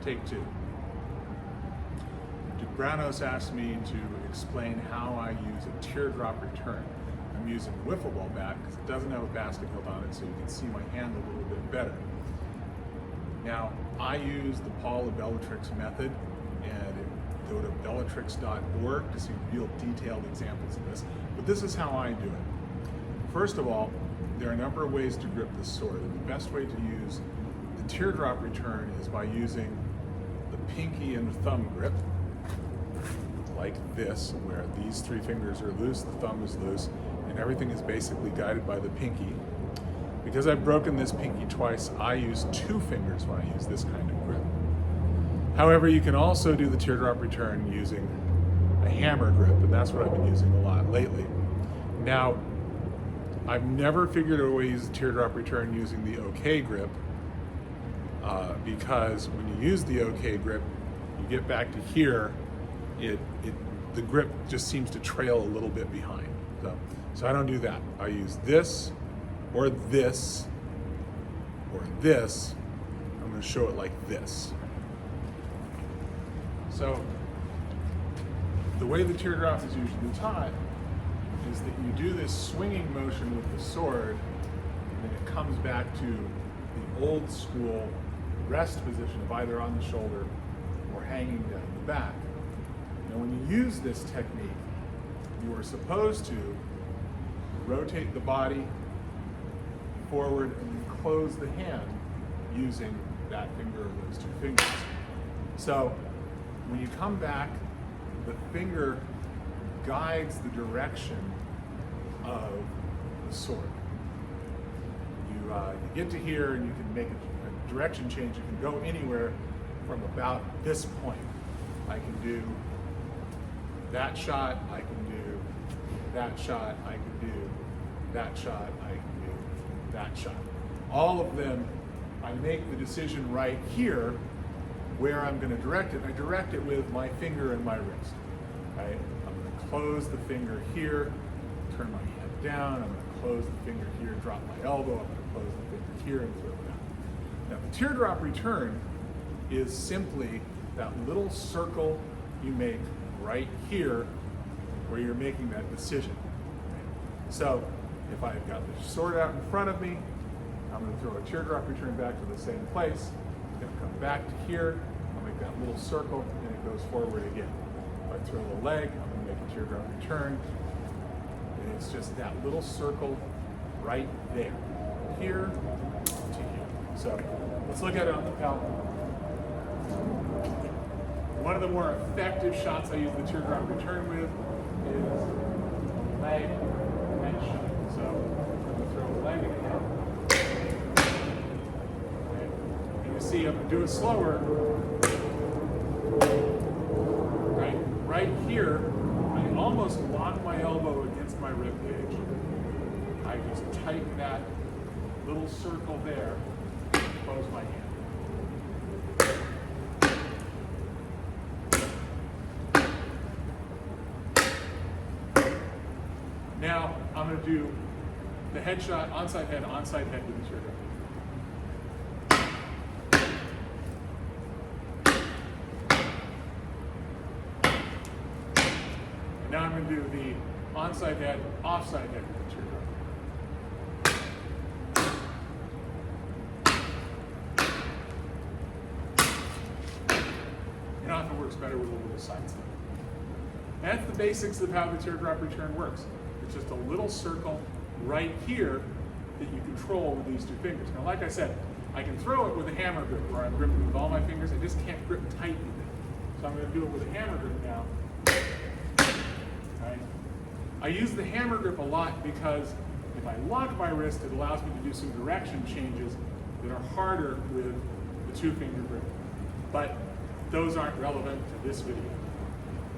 Take two. Branos asked me to explain how I use a teardrop return. I'm using a wiffle ball bat because it doesn't have a basket hilt on it, so you can see my hand a little bit better. Now, I use the Paul of Bellatrix method, and go to bellatrix.org to see real detailed examples of this, but this is how I do it. First of all, there are a number of ways to grip the sword, and the best way to use the teardrop return is by using the pinky and thumb grip, like this, where these three fingers are loose, the thumb is loose, and everything is basically guided by the pinky. Because I've broken this pinky twice, I use two fingers when I use this kind of grip. However, you can also do the teardrop return using a hammer grip, and that's what I've been using a lot lately. Now, I've never figured out a way to use the teardrop return using the OK grip, because when you use the OK grip, you get back to here, the grip just seems to trail a little bit behind. So I don't do that. I use this, or this, or this. I'm going to show it like this. So the way the teardrop is usually taught is that you do this swinging motion with the sword, and then it comes back to the old school rest position of either on the shoulder or hanging down the back. Now, when you use this technique, you are supposed to rotate the body forward and then close the hand using that finger or those two fingers. So when you come back, the finger guides the direction of the sword. You get to here and you can make a direction change. You can go anywhere from about this point. I can do that shot, I can do that shot, I can do that shot, I can do that shot. All of them, I make the decision right here where I'm going to direct it. I direct it with my finger and my wrist. Right? I'm going to close the finger here, turn my hand down, I'm going to close the finger here, drop my elbow, I'm going to close the finger here and throw it down. Now the teardrop return is simply that little circle you make right here where you're making that decision. So if I've got the sword out in front of me, I'm going to throw a teardrop return back to the same place. It's going to come back to here. I'll make that little circle, and it goes forward again. If I throw the leg, I'm going to make a teardrop return. And it's just that little circle right there, here to here. So let's look at it on the palette. One of the more effective shots I use the teardrop return with is a leg head shot. So I'm going to throw a leg again. And you see I'm going to do it slower. Right here, I almost lock my elbow against my rib cage. I just tighten that little circle there, close my hand. Now I'm going to do the headshot, onside head with the teardrop. And now I'm going to do the onside head, offside head with the teardrop. It often works better with a little side step. That's the basics of how the teardrop return works. It's just a little circle right here that you control with these two fingers. Now, like I said, I can throw it with a hammer grip where I'm gripping with all my fingers. I just can't grip tight with it. So I'm going to do it with a hammer grip now. Right? I use the hammer grip a lot because if I lock my wrist, it allows me to do some direction changes that are harder with the two-finger grip. But those aren't relevant to this video.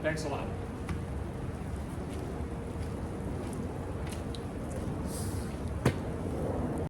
Thanks a lot.